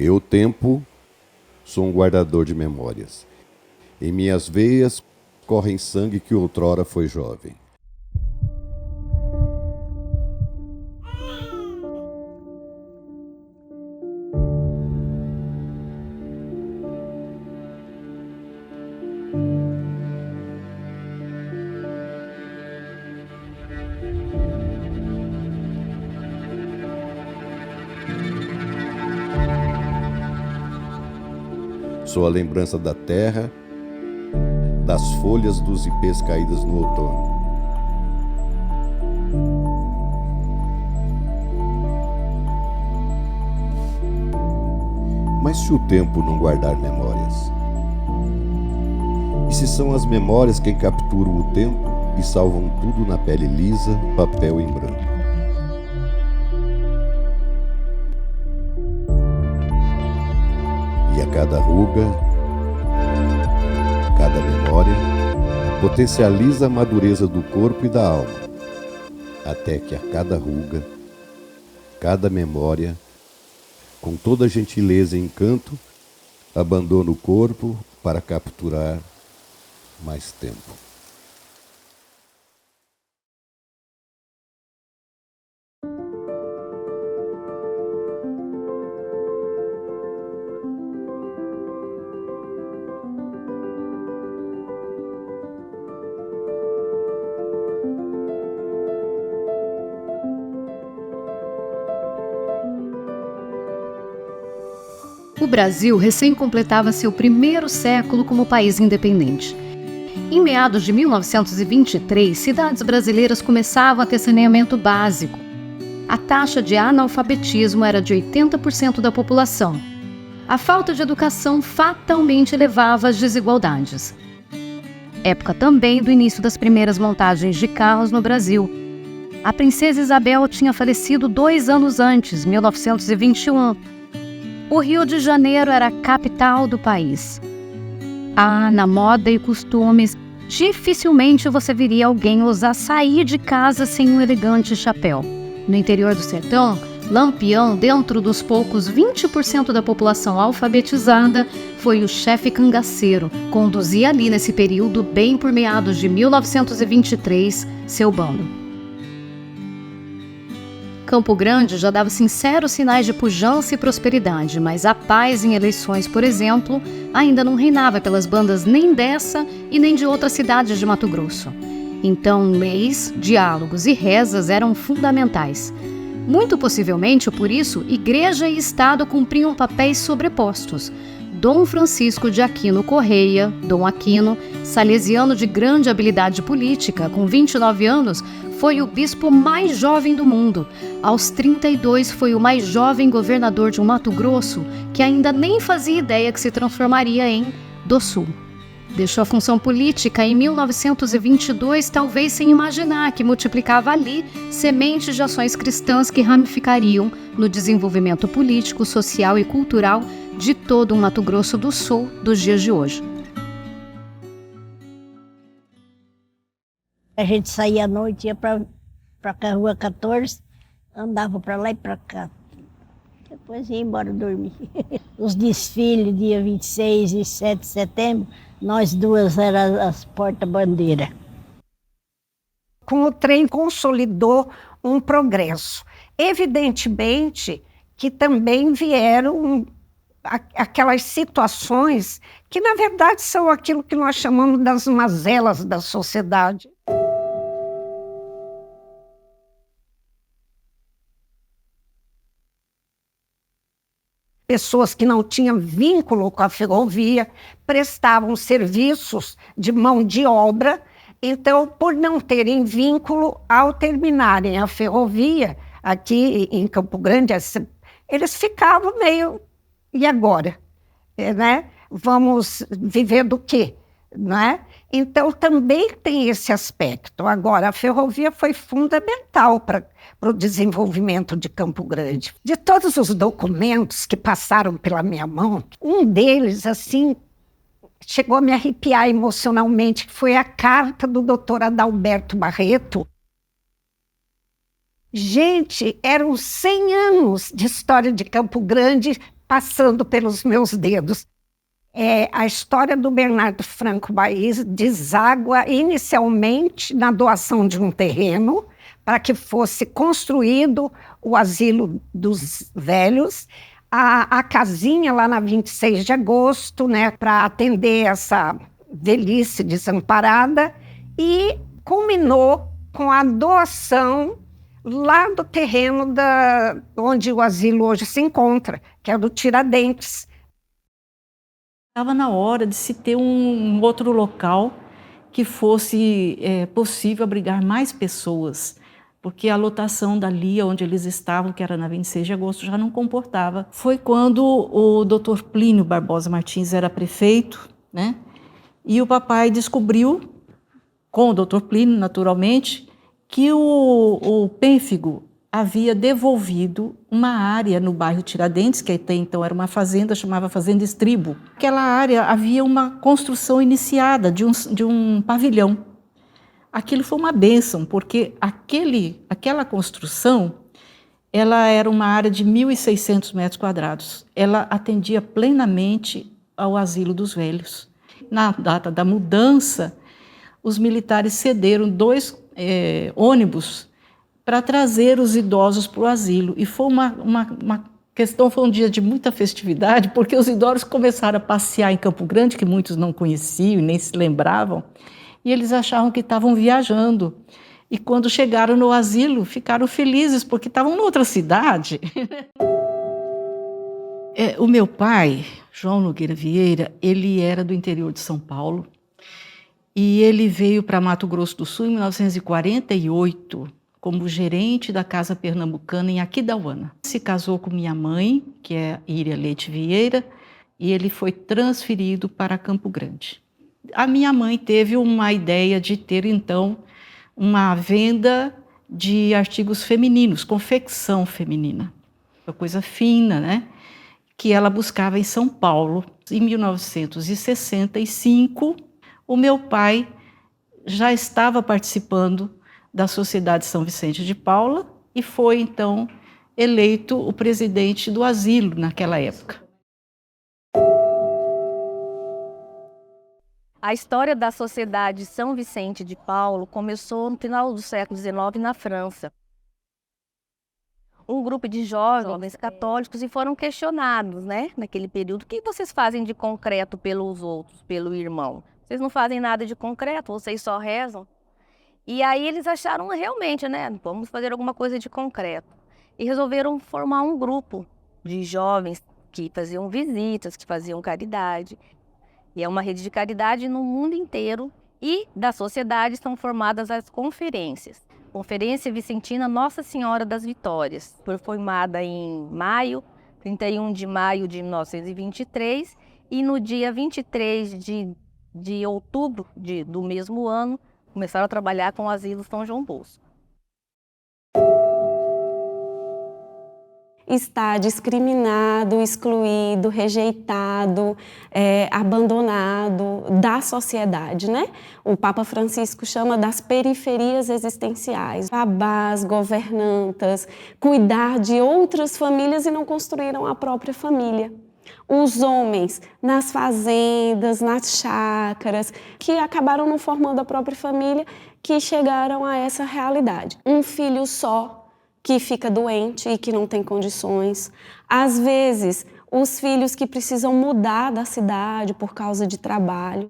Eu, tempo, sou um guardador de memórias. Em minhas veias corre sangue que outrora foi jovem. Sou a lembrança da terra, das folhas dos ipês caídas no outono. Mas se o tempo não guardar memórias? E se são as memórias quem capturam o tempo e salvam tudo na pele lisa, papel em branco? E a cada ruga, cada memória, potencializa a madureza do corpo e da alma, até que a cada ruga, cada memória, com toda gentileza e encanto, abandona o corpo para capturar mais tempo. O Brasil recém completava seu primeiro século como país independente. Em meados de 1923, cidades brasileiras começavam a ter saneamento básico. A taxa de analfabetismo era de 80% da população. A falta de educação fatalmente elevava as desigualdades. Época também do início das primeiras montagens de carros no Brasil. A princesa Isabel tinha falecido 2 anos antes, 1921. O Rio de Janeiro era a capital do país. Na moda e costumes, dificilmente você viria alguém ousar sair de casa sem um elegante chapéu. No interior do sertão, Lampião, dentro dos poucos 20% da população alfabetizada, foi o chefe cangaceiro. Conduzia ali nesse período, bem por meados de 1923, seu bando. Campo Grande já dava sinceros sinais de pujança e prosperidade, mas a paz em eleições, por exemplo, ainda não reinava pelas bandas nem dessa e nem de outras cidades de Mato Grosso. Então, leis, diálogos e rezas eram fundamentais. Muito possivelmente, por isso, Igreja e Estado cumpriam papéis sobrepostos. Dom Francisco de Aquino Correia, Dom Aquino, salesiano de grande habilidade política, com 29 anos, foi o bispo mais jovem do mundo. Aos 32 foi o mais jovem governador de um Mato Grosso, que ainda nem fazia ideia que se transformaria em do Sul. Deixou a função política em 1922, talvez sem imaginar que multiplicava ali sementes de ações cristãs que ramificariam no desenvolvimento político, social e cultural de todo o Mato Grosso do Sul dos dias de hoje. A gente saía à noite, ia para a Rua 14, andava para lá e para cá. Depois ia embora dormir. Os desfiles, dia 26 e 7 de setembro, nós duas eram as porta-bandeira. Com o trem consolidou um progresso. Evidentemente que também vieram aquelas situações que, na verdade, são aquilo que nós chamamos das mazelas da sociedade. Pessoas que não tinham vínculo com a ferrovia prestavam serviços de mão de obra. Então, por não terem vínculo, ao terminarem a ferrovia, aqui em Campo Grande, eles ficavam meio, e agora? Né? Vamos viver do quê? Né? Então, também tem esse aspecto. Agora, a ferrovia foi fundamental para o desenvolvimento de Campo Grande. De todos os documentos que passaram pela minha mão, um deles, assim, chegou a me arrepiar emocionalmente, que foi a carta do Dr. Adalberto Barreto. Gente, eram 100 anos de história de Campo Grande passando pelos meus dedos. A história do Bernardo Franco Baís deságua inicialmente na doação de um terreno para que fosse construído o asilo dos velhos, a casinha lá na 26 de agosto, né, para atender essa velhice desamparada, e culminou com a doação lá do terreno onde o asilo hoje se encontra, que é do Tiradentes. Estava na hora de se ter um outro local que fosse possível abrigar mais pessoas, porque a lotação dali onde eles estavam, que era na 26 de agosto, já não comportava. Foi quando o Dr. Plínio Barbosa Martins era prefeito, né? E o papai descobriu, com o Dr. Plínio, naturalmente, que o Pênfigo havia devolvido uma área no bairro Tiradentes, que até então era uma fazenda, chamava Fazenda Estribo. Aquela área havia uma construção iniciada de um pavilhão. Aquilo foi uma bênção, porque aquela construção, ela era uma área de 1.600 metros quadrados. Ela atendia plenamente ao asilo dos velhos. Na data da mudança, os militares cederam 2 ônibus para trazer os idosos para o asilo. E foi uma questão, foi um dia de muita festividade, porque os idosos começaram a passear em Campo Grande, que muitos não conheciam e nem se lembravam, e eles achavam que estavam viajando. E quando chegaram no asilo, ficaram felizes, porque estavam em outra cidade. O meu pai, João Nogueira Vieira, ele era do interior de São Paulo, e ele veio para Mato Grosso do Sul em 1948, como gerente da Casa Pernambucana em Aquidauana. Se casou com minha mãe, que é Iria Leite Vieira, e ele foi transferido para Campo Grande. A minha mãe teve uma ideia de ter, então, uma venda de artigos femininos, confecção feminina, uma coisa fina, né? Que ela buscava em São Paulo. Em 1965, o meu pai já estava participando da Sociedade São Vicente de Paula e foi, então, eleito o presidente do asilo naquela época. A história da Sociedade São Vicente de Paulo começou no final do século XIX na França. Um grupo de jovens católicos e foram questionados, né, naquele período, o que vocês fazem de concreto pelos outros, pelo irmão? Vocês não fazem nada de concreto, vocês só rezam? E aí eles acharam realmente, né, vamos fazer alguma coisa de concreto. E resolveram formar um grupo de jovens que faziam visitas, que faziam caridade. E é uma rede de caridade no mundo inteiro. E da sociedade são formadas as conferências. Conferência Vicentina Nossa Senhora das Vitórias. Foi formada em 31 de maio de 1923. E no dia 23 de outubro do mesmo ano, começaram a trabalhar com o Asilo São João Bosco. Está discriminado, excluído, rejeitado, abandonado da sociedade, né? O Papa Francisco chama das periferias existenciais. Babás, governantas, cuidar de outras famílias e não construíram a própria família. Os homens nas fazendas, nas chácaras, que acabaram não formando a própria família, que chegaram a essa realidade. Um filho só, que fica doente e que não tem condições. Às vezes, os filhos que precisam mudar da cidade por causa de trabalho.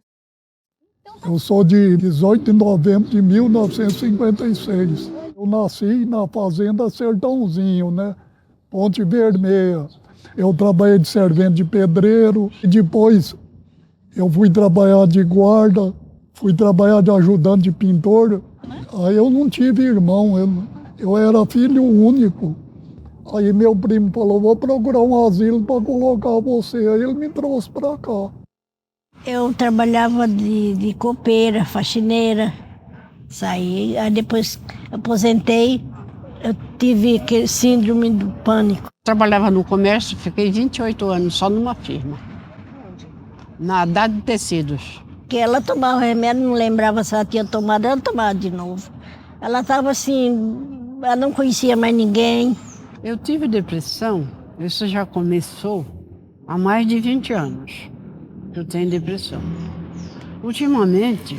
Eu sou de 18 de novembro de 1956. Eu nasci na fazenda Sertãozinho, né? Ponte Vermelha. Eu trabalhei de servente de pedreiro e depois eu fui trabalhar de guarda, fui trabalhar de ajudante de pintor. Aí eu não tive irmão, eu era filho único. Aí meu primo falou, vou procurar um asilo para colocar você. Aí ele me trouxe para cá. Eu trabalhava de copeira, faxineira. Saí, aí depois aposentei, eu tive aquele síndrome do pânico. Trabalhava no comércio, fiquei 28 anos só numa firma. Na Haddad de Tecidos. Que ela tomava remédio, não lembrava se ela tinha tomado, ela tomava de novo. Ela estava assim, ela não conhecia mais ninguém. Eu tive depressão, isso já começou Há mais de 20 anos que eu tenho depressão. Ultimamente,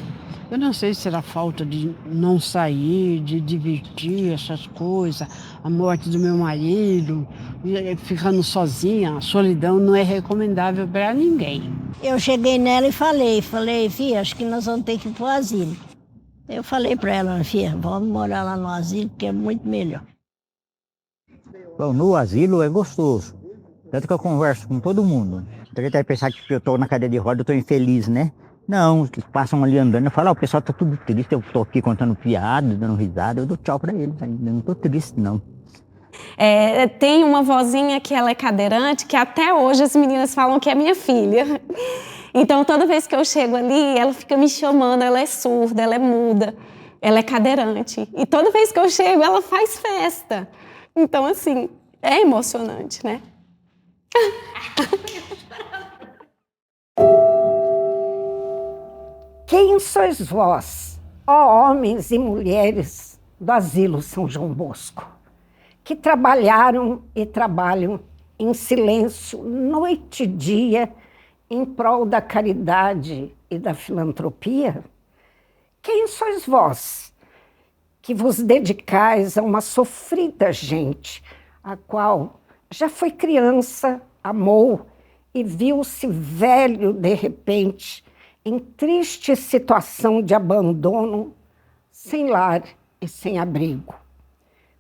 eu não sei se era falta de não sair, de divertir, essas coisas, a morte do meu marido, ficando sozinha, a solidão não é recomendável para ninguém. Eu cheguei nela e falei, filha, acho que nós vamos ter que ir pro asilo. Eu falei para ela, filha, vamos morar lá no asilo, porque é muito melhor. Bom, no asilo é gostoso, tanto que eu converso com todo mundo. Então ele deve pensar que eu estou na cadeira de roda, eu estou infeliz, né? Não, eles passam ali andando, eu falo, o pessoal tá tudo triste, eu tô aqui contando piada, dando risada, eu dou tchau pra eles ainda, não tô triste não. Tem uma vozinha que ela é cadeirante, que até hoje as meninas falam que é minha filha. Então toda vez que eu chego ali, ela fica me chamando, ela é surda, ela é muda, ela é cadeirante. E toda vez que eu chego, ela faz festa. Então assim, é emocionante, né? Quem sois vós, ó homens e mulheres do Asilo São João Bosco, que trabalharam e trabalham em silêncio noite e dia em prol da caridade e da filantropia? Quem sois vós, que vos dedicais a uma sofrida gente, a qual já foi criança, amou e viu-se velho de repente, em triste situação de abandono, sem lar e sem abrigo?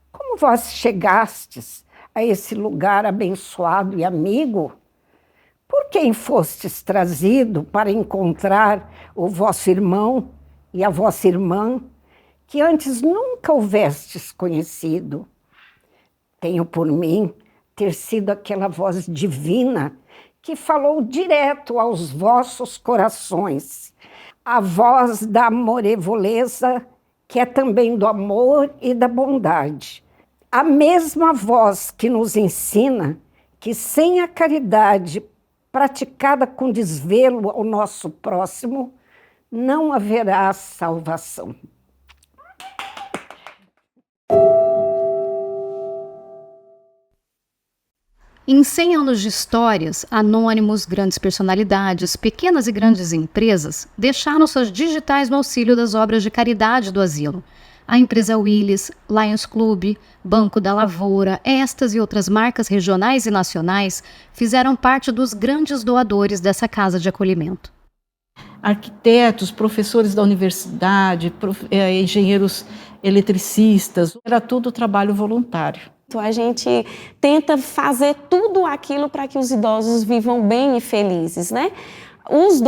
Como vós chegastes a esse lugar abençoado e amigo? Por quem fostes trazido para encontrar o vosso irmão e a vossa irmã, que antes nunca houvestes conhecido? Tenho por mim ter sido aquela voz divina que falou direto aos vossos corações, a voz da amorevoleza, que é também do amor e da bondade. A mesma voz que nos ensina que sem a caridade praticada com desvelo ao nosso próximo, não haverá salvação. Em 100 anos de histórias, anônimos, grandes personalidades, pequenas e grandes empresas deixaram suas digitais no auxílio das obras de caridade do asilo. A empresa Willis, Lions Club, Banco da Lavoura, estas e outras marcas regionais e nacionais fizeram parte dos grandes doadores dessa casa de acolhimento. Arquitetos, professores da universidade, engenheiros eletricistas, era tudo trabalho voluntário. A gente tenta fazer tudo aquilo para que os idosos vivam bem e felizes, né? Os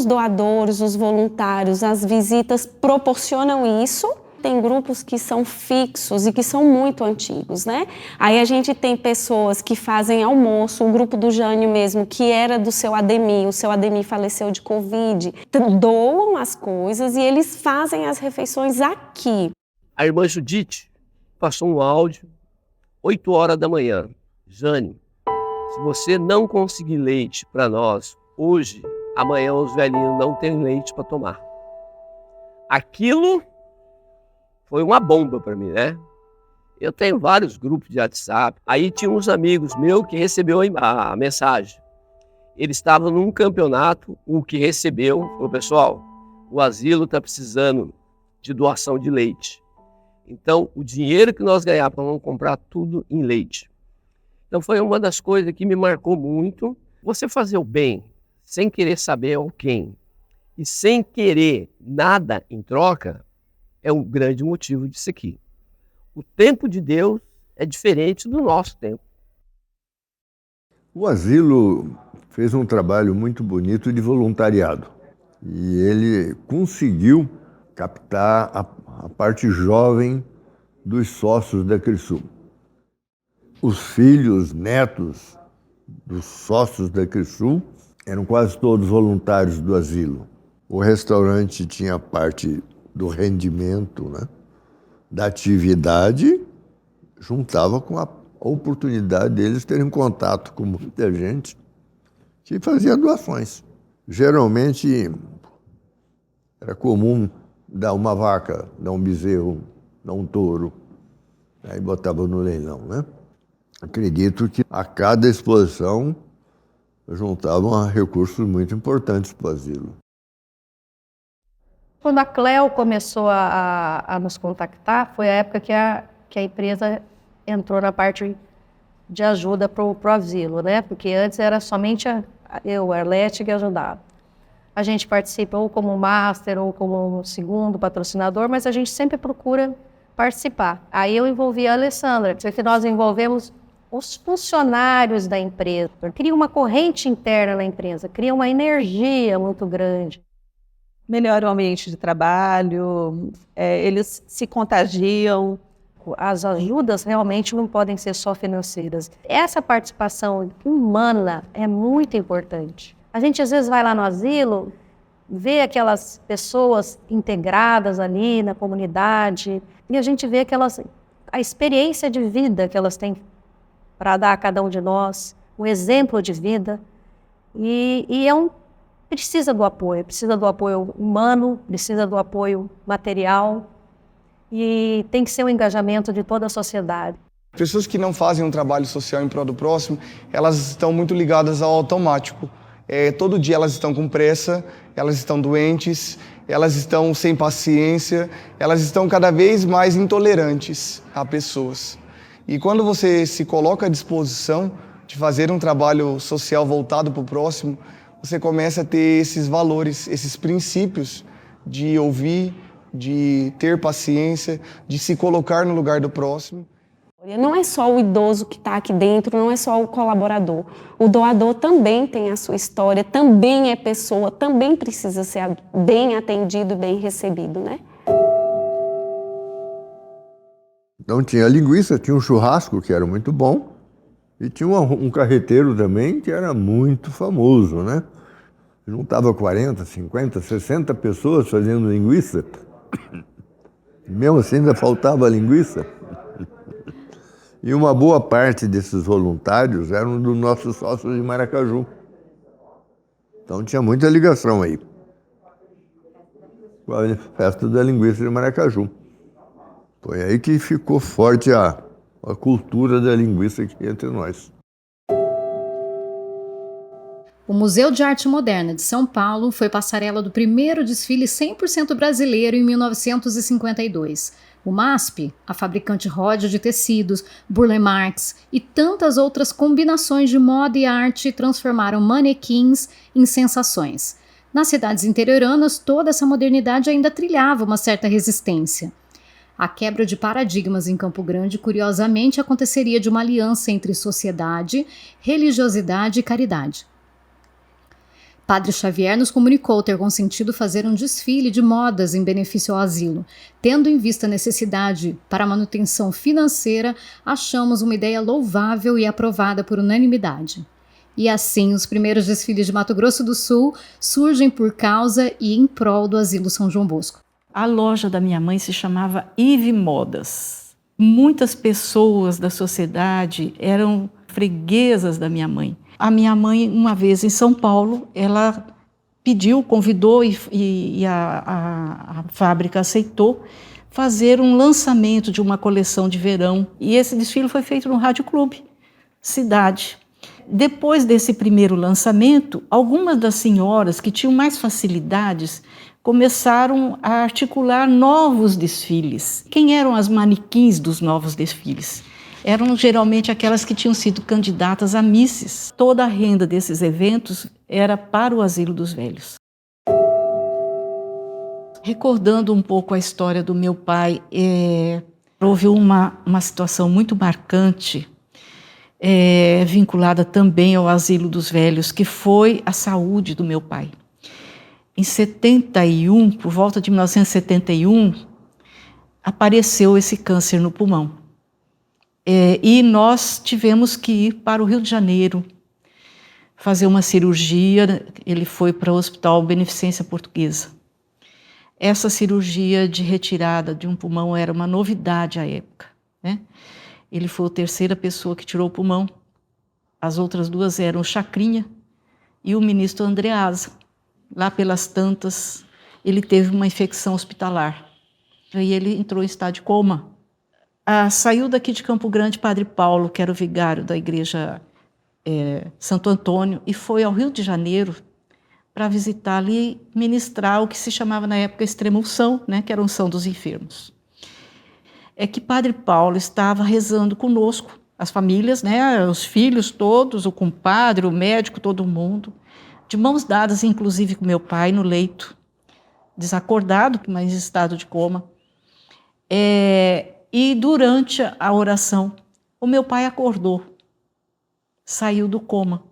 doadores, os voluntários, as visitas proporcionam isso. Tem grupos que são fixos e que são muito antigos, né? Aí a gente tem pessoas que fazem almoço, o grupo do Jânio mesmo, que era do seu Ademir, o seu Ademir faleceu de Covid, doam as coisas e eles fazem as refeições aqui. A irmã Judite passou um áudio, 8 horas da manhã. Jane, se você não conseguir leite para nós hoje, amanhã os velhinhos não têm leite para tomar. Aquilo foi uma bomba para mim, né? Eu tenho vários grupos de WhatsApp. Aí tinha uns amigos meus que recebeu a mensagem. Eles estavam num campeonato, o que recebeu falou, pessoal, o asilo está precisando de doação de leite. Então, o dinheiro que nós ganhávamos, vamos comprar tudo em leite. Então, foi uma das coisas que me marcou muito. Você fazer o bem sem querer saber ao quem e sem querer nada em troca é um grande motivo disso aqui. O tempo de Deus é diferente do nosso tempo. O asilo fez um trabalho muito bonito de voluntariado. E ele conseguiu captar a parte jovem dos sócios da Crisul. Os filhos, netos dos sócios da Crisul eram quase todos voluntários do asilo. O restaurante tinha a parte do rendimento, né, da atividade, juntava com a oportunidade deles terem contato com muita gente que fazia doações. Geralmente era comum dar uma vaca, dar um bezerro, dar um touro, aí botava no leilão, né? Acredito que a cada exposição juntavam recursos muito importantes para o asilo. Quando a Cleo começou a nos contactar, foi a época que a empresa entrou na parte de ajuda para o asilo, né? Porque antes era somente eu, a Arlete, que ajudava. A gente participa ou como master ou como segundo patrocinador, mas a gente sempre procura participar. Aí eu envolvi a Alessandra, porque nós envolvemos os funcionários da empresa. Cria uma corrente interna na empresa, cria uma energia muito grande. Melhora o ambiente de trabalho, eles se contagiam. As ajudas realmente não podem ser só financeiras. Essa participação humana é muito importante. A gente às vezes vai lá no asilo, vê aquelas pessoas integradas ali na comunidade e a gente vê a experiência de vida que elas têm para dar a cada um de nós, um exemplo de vida. E precisa do apoio humano, precisa do apoio material. E tem que ser um engajamento de toda a sociedade. Pessoas que não fazem um trabalho social em prol do próximo, elas estão muito ligadas ao automático. Todo dia elas estão com pressa, elas estão doentes, elas estão sem paciência, elas estão cada vez mais intolerantes a pessoas. E quando você se coloca à disposição de fazer um trabalho social voltado para o próximo, você começa a ter esses valores, esses princípios de ouvir, de ter paciência, de se colocar no lugar do próximo. Não é só o idoso que está aqui dentro, não é só o colaborador. O doador também tem a sua história, também é pessoa, também precisa ser bem atendido e bem recebido, né? Então tinha a linguiça, tinha um churrasco que era muito bom e tinha um carreteiro também que era muito famoso, né? Juntava 40, 50, 60 pessoas fazendo linguiça. Mesmo assim ainda faltava linguiça. E uma boa parte desses voluntários eram dos nossos sócios de Maracaju. Então tinha muita ligação aí com a festa da linguiça de Maracaju. Foi aí que ficou forte a cultura da linguiça aqui entre nós. O Museu de Arte Moderna de São Paulo foi passarela do primeiro desfile 100% brasileiro em 1952. O MASP, a fabricante Ródio de tecidos, Burle Marx e tantas outras combinações de moda e arte transformaram manequins em sensações. Nas cidades interioranas, toda essa modernidade ainda trilhava uma certa resistência. A quebra de paradigmas em Campo Grande, curiosamente, aconteceria de uma aliança entre sociedade, religiosidade e caridade. Padre Xavier nos comunicou ter consentido fazer um desfile de modas em benefício ao asilo. Tendo em vista a necessidade para a manutenção financeira, achamos uma ideia louvável e aprovada por unanimidade. E assim, os primeiros desfiles de Mato Grosso do Sul surgem por causa e em prol do Asilo São João Bosco. A loja da minha mãe se chamava Ive Modas. Muitas pessoas da sociedade eram freguesas da minha mãe. A minha mãe, uma vez em São Paulo, ela convidou e a fábrica aceitou fazer um lançamento de uma coleção de verão. E esse desfile foi feito no Rádio Clube, Cidade. Depois desse primeiro lançamento, algumas das senhoras que tinham mais facilidades começaram a articular novos desfiles. Quem eram as manequins dos novos desfiles? Eram geralmente aquelas que tinham sido candidatas a misses. Toda a renda desses eventos era para o Asilo dos Velhos. Recordando um pouco a história do meu pai, houve uma situação muito marcante, vinculada também ao Asilo dos Velhos, que foi a saúde do meu pai. Em 71, por volta de 1971, apareceu esse câncer no pulmão. E nós tivemos que ir para o Rio de Janeiro fazer uma cirurgia. Ele foi para o Hospital Beneficência Portuguesa. Essa cirurgia de retirada de um pulmão era uma novidade à época, né? Ele foi a terceira pessoa que tirou o pulmão. As outras duas eram o Chacrinha e o ministro Andreasa. Lá pelas tantas, ele teve uma infecção hospitalar. E ele entrou em estado de coma. Saiu daqui de Campo Grande Padre Paulo, que era o vigário da igreja Santo Antônio e foi ao Rio de Janeiro para visitar ali, ministrar o que se chamava na época extrema-unção, né, que era a unção dos enfermos. É que Padre Paulo estava rezando conosco, as famílias, né, os filhos todos, o compadre, o médico, todo mundo, de mãos dadas, inclusive com meu pai no leito, desacordado, mas em estado de coma. E durante a oração, o meu pai acordou, saiu do coma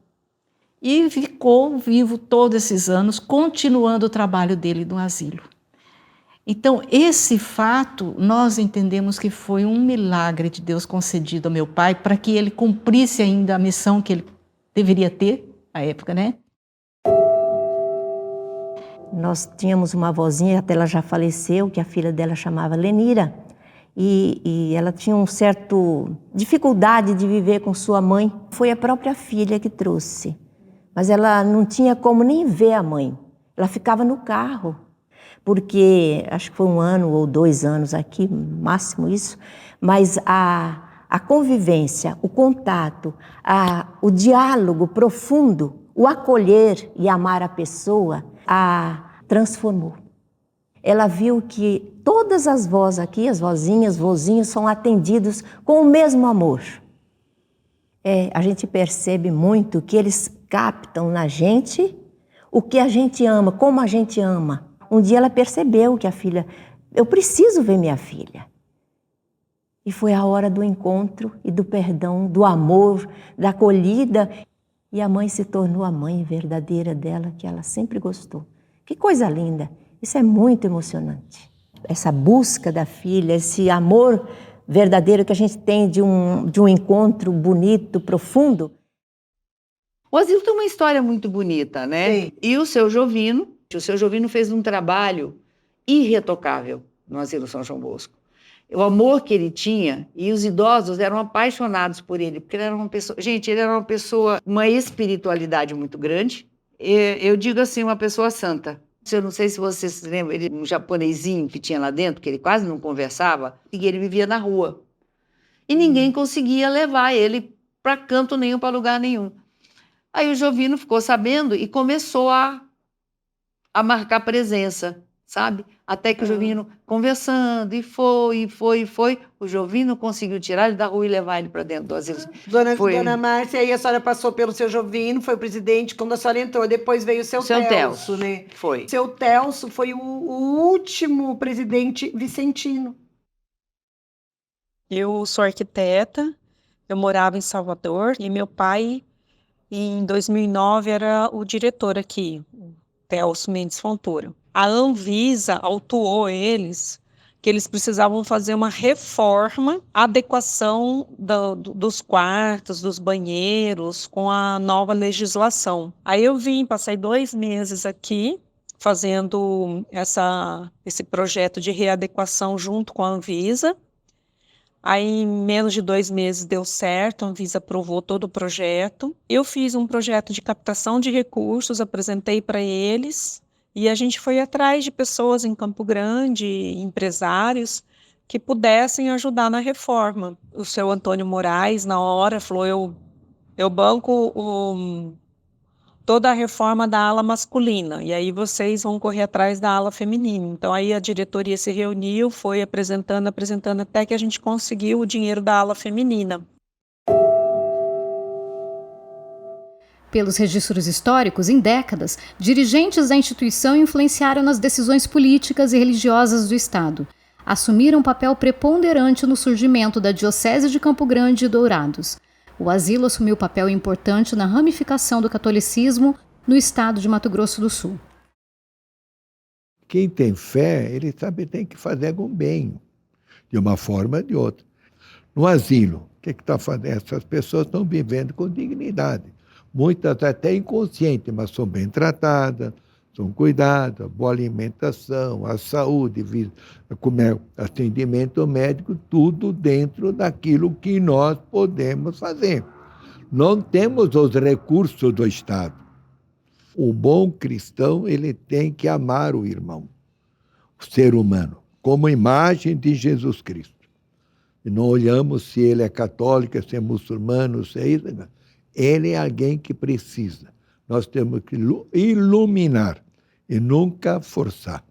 e ficou vivo todos esses anos, continuando o trabalho dele no asilo. Então, esse fato, nós entendemos que foi um milagre de Deus concedido ao meu pai para que ele cumprisse ainda a missão que ele deveria ter à época, né? Nós tínhamos uma avózinha, até ela já faleceu, que a filha dela chamava Lenira, e ela tinha um certo dificuldade de viver com sua mãe. Foi a própria filha que trouxe, mas ela não tinha como nem ver a mãe. Ela ficava no carro, porque acho que foi 1 ano ou 2 anos aqui, máximo isso, mas a convivência, o contato, o diálogo profundo, o acolher e amar a pessoa, a transformou. Ela viu que todas as vós aqui, as vozinhas, vozinhos, são atendidos com o mesmo amor. A gente percebe muito que eles captam na gente o que a gente ama, como a gente ama. Um dia ela percebeu que a filha, eu preciso ver minha filha. E foi a hora do encontro e do perdão, do amor, da acolhida. E a mãe se tornou a mãe verdadeira dela, que ela sempre gostou. Que coisa linda! Isso é muito emocionante. Essa busca da filha, esse amor verdadeiro que a gente tem de um encontro bonito, profundo. O asilo tem uma história muito bonita, né? Sim. E o seu Jovino fez um trabalho irretocável no Asilo São João Bosco. O amor que ele tinha, e os idosos eram apaixonados por ele, porque ele era uma pessoa... Gente, ele era uma pessoa, uma espiritualidade muito grande. Eu digo assim, uma pessoa santa. Eu não sei se você se lembra, ele, um japonesinho que tinha lá dentro, que ele quase não conversava, e ele vivia na rua. E ninguém conseguia levar ele para canto nenhum, para lugar nenhum. Aí o Jovino ficou sabendo e começou a marcar presença, sabe? Até que o Jovino, conversando, e foi, o Jovino conseguiu tirar ele da rua e levar ele para dentro do asilo. Dona Márcia, aí a senhora passou pelo seu Jovino, foi o presidente, quando a senhora entrou, depois veio o seu Telso, né? Foi. Seu Telso foi o último presidente vicentino. Eu sou arquiteta, eu morava em Salvador, e meu pai, em 2009, era o diretor aqui, o Telso Mendes Fontoura. A Anvisa autuou eles que eles precisavam fazer uma reforma, adequação dos quartos, dos banheiros, com a nova legislação. Aí eu passei 2 meses aqui, fazendo esse projeto de readequação junto com a Anvisa. Aí, em menos de 2 meses, deu certo, a Anvisa aprovou todo o projeto. Eu fiz um projeto de captação de recursos, apresentei para eles, e a gente foi atrás de pessoas em Campo Grande, empresários, que pudessem ajudar na reforma. O seu Antônio Moraes, na hora, falou, eu banco toda a reforma da ala masculina, e aí vocês vão correr atrás da ala feminina. Então, aí a diretoria se reuniu, foi apresentando, até que a gente conseguiu o dinheiro da ala feminina. Pelos registros históricos, em décadas, dirigentes da instituição influenciaram nas decisões políticas e religiosas do Estado. Assumiram um papel preponderante no surgimento da Diocese de Campo Grande e Dourados. O asilo assumiu papel importante na ramificação do catolicismo no estado de Mato Grosso do Sul. Quem tem fé, ele também tem que fazer algum bem, de uma forma ou de outra. No asilo, o que está fazendo? Essas pessoas estão vivendo com dignidade. Muitas até inconscientes, mas são bem tratadas, são cuidadas, boa alimentação, a saúde, atendimento médico, tudo dentro daquilo que nós podemos fazer. Não temos os recursos do Estado. O bom cristão, ele tem que amar o irmão, o ser humano, como imagem de Jesus Cristo. E não olhamos se ele é católico, se é muçulmano, se é isso. Ele é alguém que precisa. Nós temos que iluminar e nunca forçar.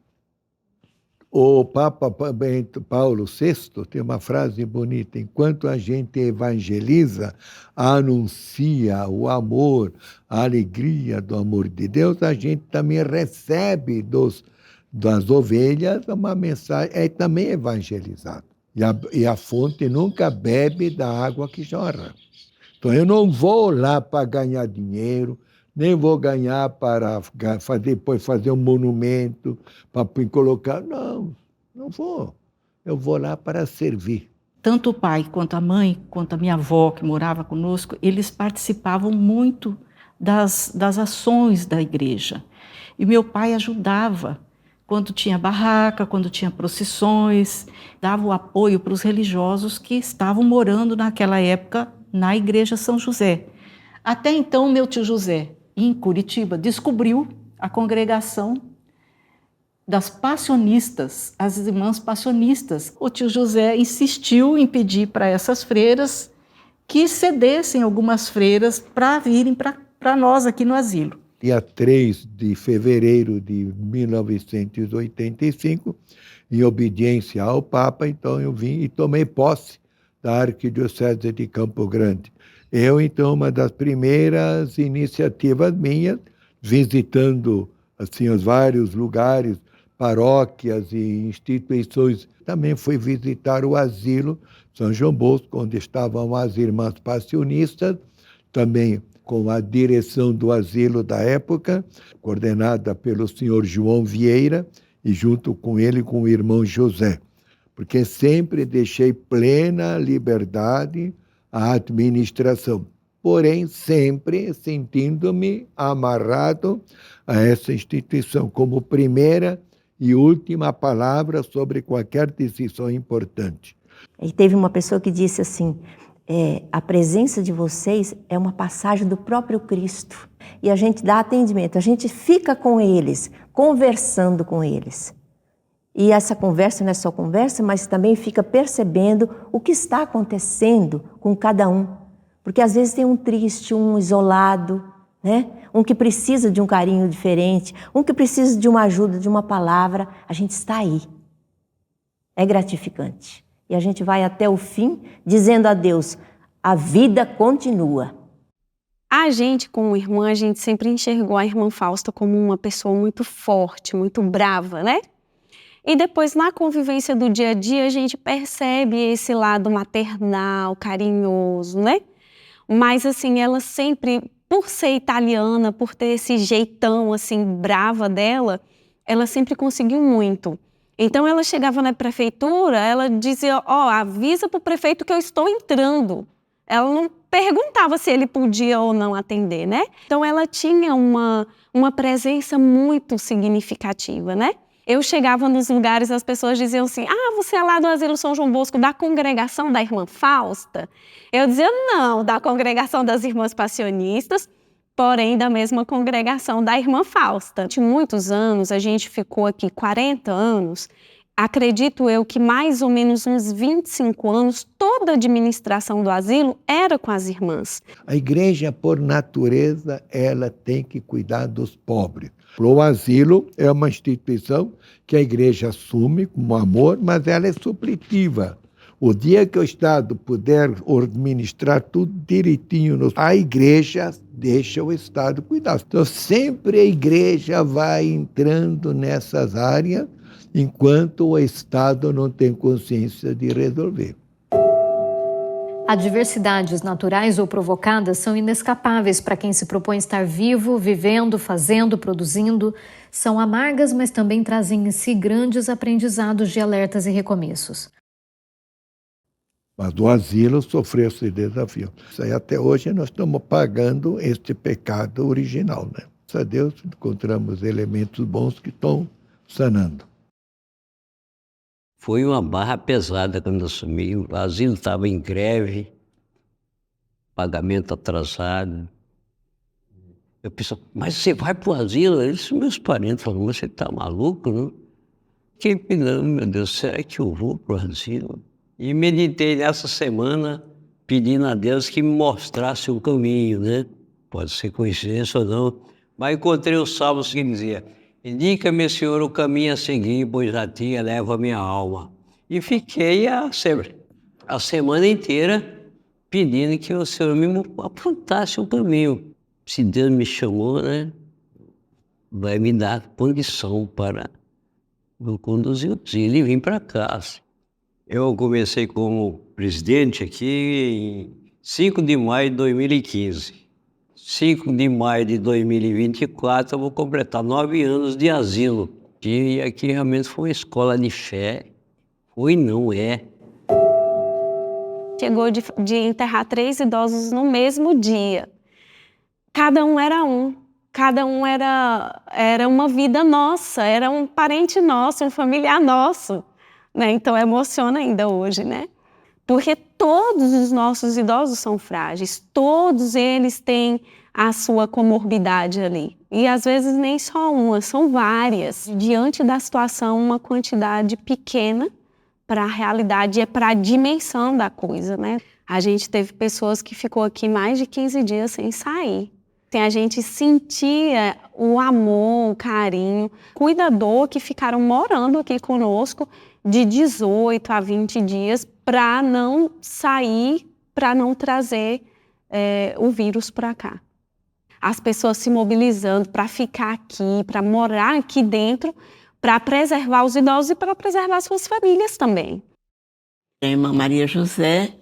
O Papa Paulo VI tem uma frase bonita: enquanto a gente evangeliza, anuncia o amor, a alegria do amor de Deus, a gente também recebe das ovelhas uma mensagem, é também evangelizado. E a fonte nunca bebe da água que jorra. Então eu não vou lá para ganhar dinheiro, nem vou ganhar para depois fazer um monumento, para colocar. Não vou. Eu vou lá para servir. Tanto o pai, quanto a mãe, quanto a minha avó, que morava conosco, eles participavam muito das ações da igreja. E meu pai ajudava quando tinha barraca, quando tinha procissões, dava o apoio para os religiosos que estavam morando naquela época na Igreja São José. Até então, meu tio José, em Curitiba, descobriu a congregação das passionistas, as irmãs passionistas. O tio José insistiu em pedir para essas freiras que cedessem algumas freiras para virem para nós aqui no asilo. Dia 3 de fevereiro de 1985, em obediência ao Papa, então eu vim e tomei posse da Arquidiocese de Campo Grande. Então, uma das primeiras iniciativas minhas, visitando assim, os vários lugares, paróquias e instituições, também fui visitar o asilo São João Bosco, onde estavam as irmãs passionistas, também com a direção do asilo da época, coordenada pelo senhor João Vieira, e junto com ele, com o irmão José, porque sempre deixei plena liberdade à administração, porém sempre sentindo-me amarrado a essa instituição como primeira e última palavra sobre qualquer decisão importante. E teve uma pessoa que disse assim, a presença de vocês é uma passagem do próprio Cristo. E a gente dá atendimento, a gente fica com eles, conversando com eles. E essa conversa não é só conversa, mas também fica percebendo o que está acontecendo com cada um. Porque às vezes tem um triste, um isolado, né? Um que precisa de um carinho diferente, um que precisa de uma ajuda, de uma palavra. A gente está aí. É gratificante. E a gente vai até o fim dizendo a Deus, a vida continua. A gente, como irmã, a gente sempre enxergou a irmã Fausta como uma pessoa muito forte, muito brava, né? E depois, na convivência do dia a dia, a gente percebe esse lado maternal, carinhoso, né? Mas, assim, ela sempre, por ser italiana, por ter esse jeitão, assim, brava dela, ela sempre conseguiu muito. Então, ela chegava na prefeitura, ela dizia, avisa para o prefeito que eu estou entrando. Ela não perguntava se ele podia ou não atender, né? Então, ela tinha uma presença muito significativa, né? Eu chegava nos lugares, as pessoas diziam assim, você é lá do Asilo São João Bosco, da congregação da irmã Fausta? Eu dizia, não, da congregação das irmãs passionistas, porém da mesma congregação da irmã Fausta. De muitos anos, a gente ficou aqui 40 anos, acredito eu que mais ou menos uns 25 anos, toda a administração do asilo era com as irmãs. A igreja, por natureza, ela tem que cuidar dos pobres. O asilo é uma instituição que a igreja assume como amor, mas ela é suplitiva. O dia que o Estado puder administrar tudo direitinho, a igreja deixa o Estado cuidar. Então, sempre a igreja vai entrando nessas áreas, enquanto o Estado não tem consciência de resolver. Adversidades naturais ou provocadas são inescapáveis para quem se propõe estar vivo, vivendo, fazendo, produzindo. São amargas, mas também trazem em si grandes aprendizados de alertas e recomeços. Mas o asilo sofreu esse desafio. Isso aí, até hoje nós estamos pagando este pecado original, né? Graças a Deus encontramos elementos bons que estão sanando. Foi uma barra pesada quando eu assumi. O asilo estava em greve, pagamento atrasado. Eu pensei, mas você vai para o asilo? Eles, meus parentes falaram, mas você está maluco, não? Fiquei pensando, meu Deus, será que eu vou para o asilo? E meditei nessa semana pedindo a Deus que me mostrasse o caminho, né? Pode ser coincidência ou não, mas encontrei os salmos que dizia: indica-me, Senhor, o caminho a seguir, pois a ti eleva a minha alma. E fiquei a semana inteira pedindo que o Senhor me apontasse o caminho. Se Deus me chamou, né, vai me dar condição para eu conduzir o asilo e vim para cá. Eu comecei como presidente aqui em 5 de maio de 2015. 5 de maio de 2024 eu vou completar 9 anos de asilo. E aqui realmente foi uma escola de fé. Foi, não é. Chegou de enterrar 3 idosos no mesmo dia. Cada um era um. Cada um era uma vida nossa, era um parente nosso, um familiar nosso. Né? Então emociona ainda hoje, né? Porque todos os nossos idosos são frágeis, todos eles têm a sua comorbidade ali. E às vezes nem só uma, são várias. Diante da situação, uma quantidade pequena para a realidade, é para a dimensão da coisa, né? A gente teve pessoas que ficou aqui mais de 15 dias sem sair. A gente sentia o amor, o carinho, cuidador que ficaram morando aqui conosco de 18 a 20 dias para não sair, para não trazer o vírus para cá. As pessoas se mobilizando para ficar aqui, para morar aqui dentro, para preservar os idosos e para preservar suas famílias também. A irmã Maria José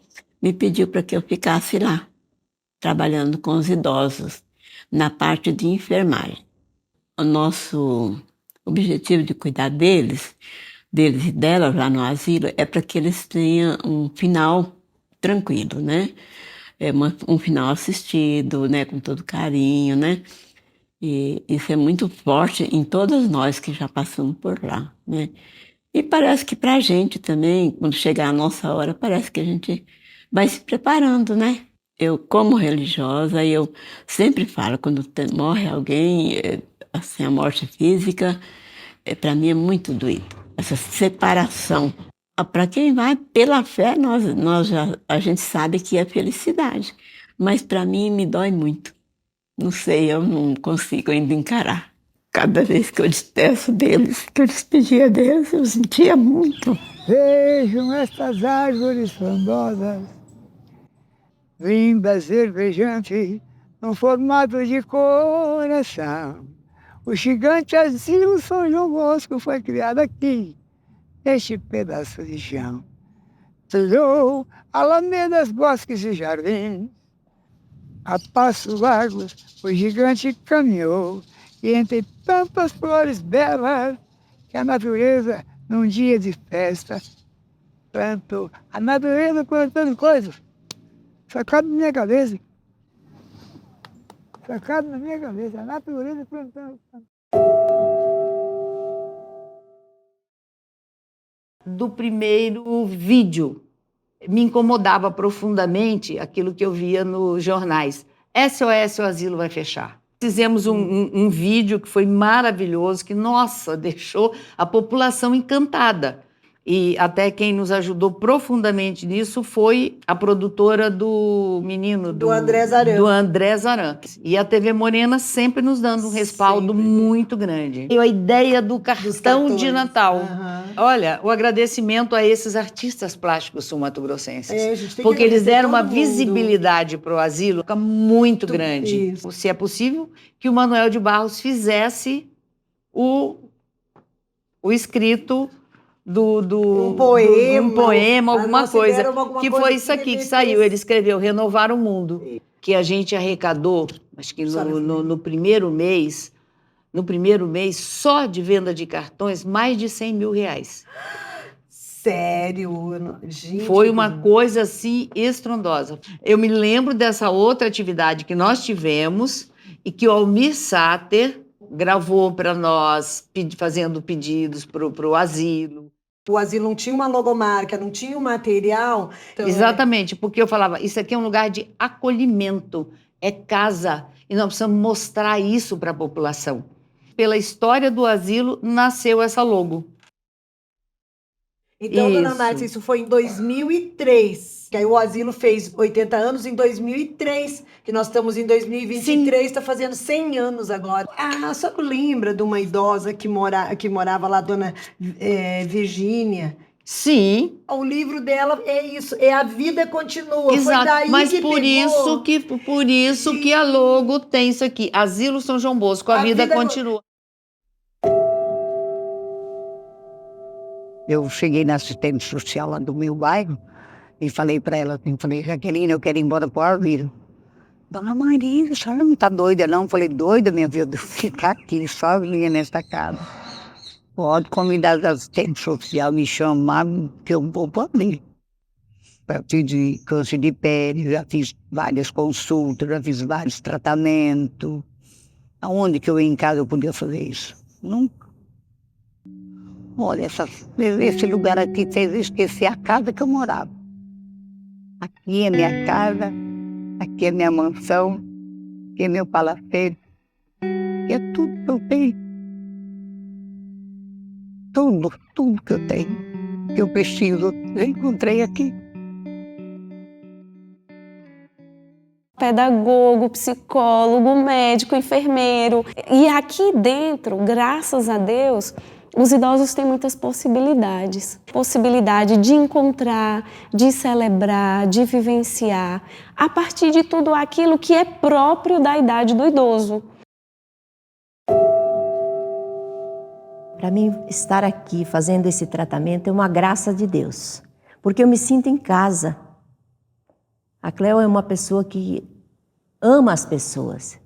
me pediu para que eu ficasse lá, trabalhando com os idosos, na parte de enfermagem. O nosso objetivo de cuidar deles e dela já no asilo é para que eles tenham um final tranquilo, né? Um final assistido, né? Com todo carinho, né? E isso é muito forte em todos nós que já passamos por lá, né? E parece que para a gente também, quando chegar a nossa hora, parece que a gente vai se preparando, né? Eu, como religiosa, eu sempre falo, quando morre alguém, assim, a morte física, para mim é muito doído. Essa separação. Para quem vai pela fé, a gente sabe que é felicidade. Mas para mim me dói muito. Não sei, eu não consigo ainda encarar. Cada vez que eu despeço deles, que eu despedia deles, eu sentia muito. Vejam estas árvores frondosas, lindas, verdejantes, no formato de coração. O gigante asilo São João Bosco foi criado aqui, neste pedaço de chão. Trilhou alamedas, bosques e jardins, a passos largos o gigante caminhou, e entre tantas flores belas que a natureza, num dia de festa, plantou. A natureza plantando coisas, sacado na minha cabeça. Sacado na minha cabeça, a natureza plantando. Do primeiro vídeo, me incomodava profundamente aquilo que eu via nos jornais. SOS, o asilo vai fechar. Fizemos um vídeo que foi maravilhoso, que, nossa, deixou a população encantada. E até quem nos ajudou profundamente nisso foi a produtora do menino... Do André Zaran. Do André Zaran. E a TV Morena sempre nos dando um respaldo muito grande. E a ideia do cartão de Natal. Olha, o agradecimento a esses artistas plásticos sul-mato-grossenses. Porque eles deram uma visibilidade para o asilo muito grande. Isso. Se é possível, que o Manuel de Barros fizesse o escrito... um poema, alguma coisa, que foi isso aqui que saiu. Ele escreveu Renovar o Mundo, que a gente arrecadou, acho que no primeiro mês, só de venda de cartões, mais de 100 mil reais. Sério? Gente, foi uma coisa assim estrondosa. Eu me lembro dessa outra atividade que nós tivemos e que o Almir Sater gravou para nós, fazendo pedidos para o asilo. O asilo não tinha uma logomarca, não tinha um material. Então exatamente, porque eu falava, isso aqui é um lugar de acolhimento, é casa, e nós precisamos mostrar isso para a população. Pela história do asilo, nasceu essa logo. Então, dona Nádia, isso foi em 2003, que aí o asilo fez 80 anos em 2003, que nós estamos em 2023, está fazendo 100 anos agora. A senhora lembra de uma idosa que morava lá, dona Virgínia? Sim. O livro dela é isso, é A Vida Continua. Exato, foi daí mas que por isso que a logo tem isso aqui, Asilo São João Bosco, a vida continua. Eu cheguei na assistente social lá do meu bairro e falei para ela, falei, Jaqueline, eu quero ir embora para o asilo. Dona Maria, a senhora não está doida não? Eu falei, doida, minha filha, de ficar aqui sozinha nesta casa. Pode convidar as assistentes sociais me chamar, que eu vou poder. Eu fiz câncer de pele, já fiz várias consultas, já fiz vários tratamentos. Aonde que eu ia em casa eu podia fazer isso? Nunca. Olha, esse lugar aqui fez eu esquecer a casa que eu morava. Aqui é minha casa, aqui é minha mansão, aqui é meu palacete, aqui é tudo que eu tenho. Tudo que eu tenho, que eu preciso, eu encontrei aqui. Pedagogo, psicólogo, médico, enfermeiro. E aqui dentro, graças a Deus, os idosos têm muitas possibilidades. Possibilidade de encontrar, de celebrar, de vivenciar, a partir de tudo aquilo que é próprio da idade do idoso. Para mim, estar aqui fazendo esse tratamento é uma graça de Deus, porque eu me sinto em casa. A Cleo é uma pessoa que ama as pessoas.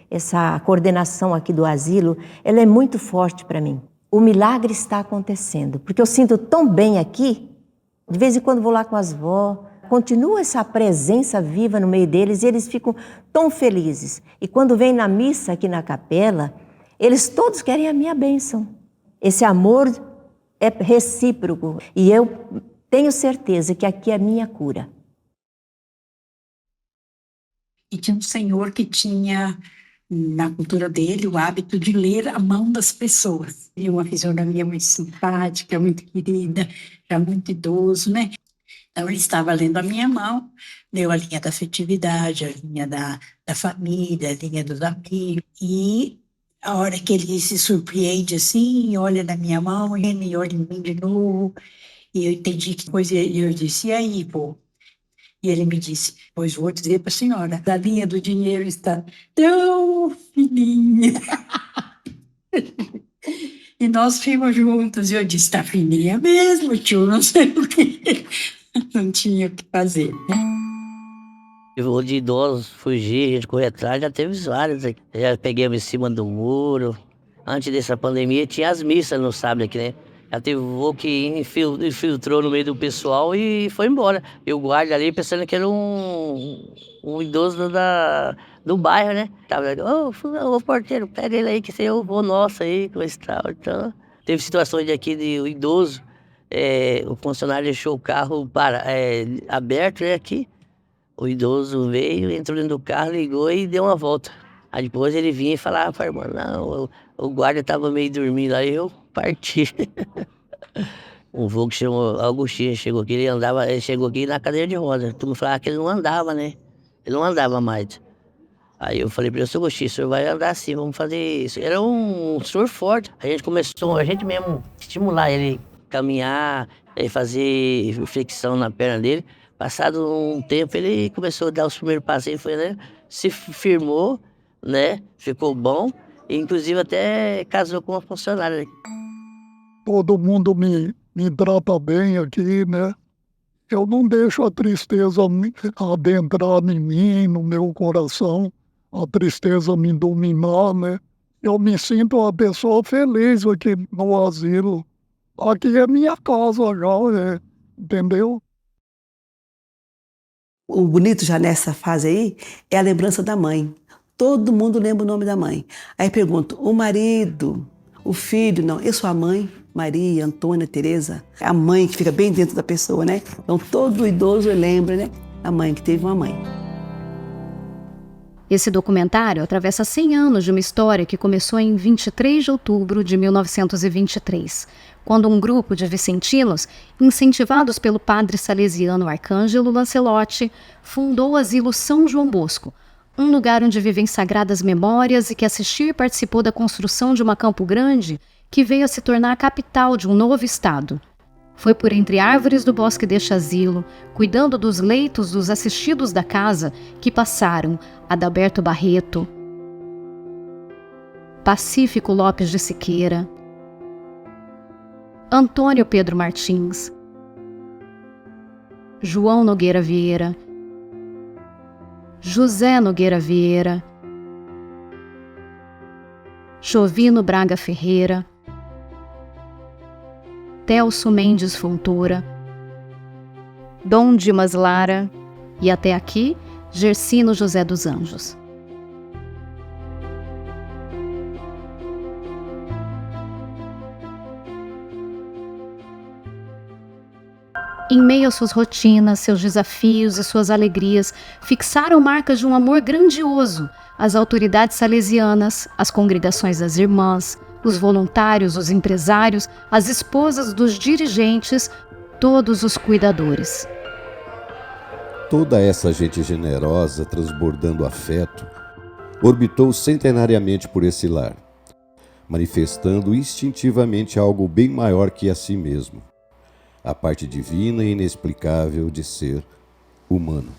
Essa coordenação aqui do asilo, ela é muito forte para mim. O milagre está acontecendo, porque eu sinto tão bem aqui, de vez em quando vou lá com as vó, continua essa presença viva no meio deles e eles ficam tão felizes. E quando vem na missa aqui na capela, eles todos querem a minha bênção. Esse amor é recíproco e eu tenho certeza que aqui é a minha cura. E tinha um senhor que tinha, na cultura dele, o hábito de ler a mão das pessoas. E uma fisionomia muito simpática, muito querida, já muito idoso, né? Então, ele estava lendo a minha mão, leu a linha da afetividade, a linha da família, a linha dos amigos. E a hora que ele se surpreende assim, olha na minha mão, e olha em mim de novo, e eu entendi que coisa. E eu disse, e aí, pô? E ele me disse, pois vou dizer para a senhora, a linha do dinheiro está tão fininha. E nós fomos juntos, e eu disse, está fininha mesmo, tio, não sei o que. Não tinha o que fazer, né? Eu de idosos, fugir, a gente correr atrás, já teve vários aqui. Já peguei em cima do muro. Antes dessa pandemia, tinha as missas no sábado aqui, né? Já teve um vô que infiltrou no meio do pessoal e foi embora. Eu guardo ali pensando que era um idoso do bairro, né? Tava ali, ô porteiro, pega ele aí, que esse é o vô nosso aí, coisa e tal. Então, teve situações de aqui de o idoso, o funcionário deixou o carro aberto, né, aqui. O idoso veio, entrou dentro do carro, ligou e deu uma volta. Aí depois ele vinha e falava para a irmã, não, o guarda estava meio dormindo, aí eu parti. Um vô que chamou Agostinho, chegou aqui, ele chegou aqui na cadeira de rodas. Todo mundo falava que ele não andava, né? Ele não andava mais. Aí eu falei para ele, seu Agostinho, o senhor vai andar assim, vamos fazer isso. Era um senhor forte. A gente começou, a gente mesmo, estimular ele a caminhar, fazer flexão na perna dele. Passado um tempo, ele começou a dar os primeiros passos, ele foi, né? Se firmou, né? Ficou bom, e inclusive até casou com uma funcionária. Todo mundo me trata bem aqui, né? Eu não deixo a tristeza adentrar em mim, no meu coração, a tristeza me dominar, né? Eu me sinto uma pessoa feliz aqui no asilo. Aqui é minha casa já, entendeu? O bonito já nessa fase aí é a lembrança da mãe. Todo mundo lembra o nome da mãe. Aí pergunto, o marido, o filho, não, eu sou a mãe, Maria, Antônia, Teresa. É a mãe que fica bem dentro da pessoa, né? Então todo idoso lembra, né? A mãe que teve uma mãe. Esse documentário atravessa 100 anos de uma história que começou em 23 de outubro de 1923, quando um grupo de vicentinos, incentivados pelo padre salesiano Arcângelo Lancelotti, fundou o Asilo São João Bosco, um lugar onde vivem sagradas memórias e que assistiu e participou da construção de uma Campo Grande que veio a se tornar a capital de um novo estado. Foi por entre árvores do bosque deste asilo, cuidando dos leitos dos assistidos da casa, que passaram Adalberto Barreto, Pacífico Lopes de Siqueira, Antônio Pedro Martins, João Nogueira Vieira, José Nogueira Vieira, Jovino Braga Ferreira, Telso Mendes Fontoura, Dom Dimas Lara e até aqui, Gersino José dos Anjos. Em meio às suas rotinas, seus desafios e suas alegrias, fixaram marcas de um amor grandioso às autoridades salesianas, às congregações das irmãs, os voluntários, os empresários, as esposas dos dirigentes, todos os cuidadores. Toda essa gente generosa, transbordando afeto, orbitou centenariamente por esse lar, manifestando instintivamente algo bem maior que a si mesmo, a parte divina e inexplicável de ser humano.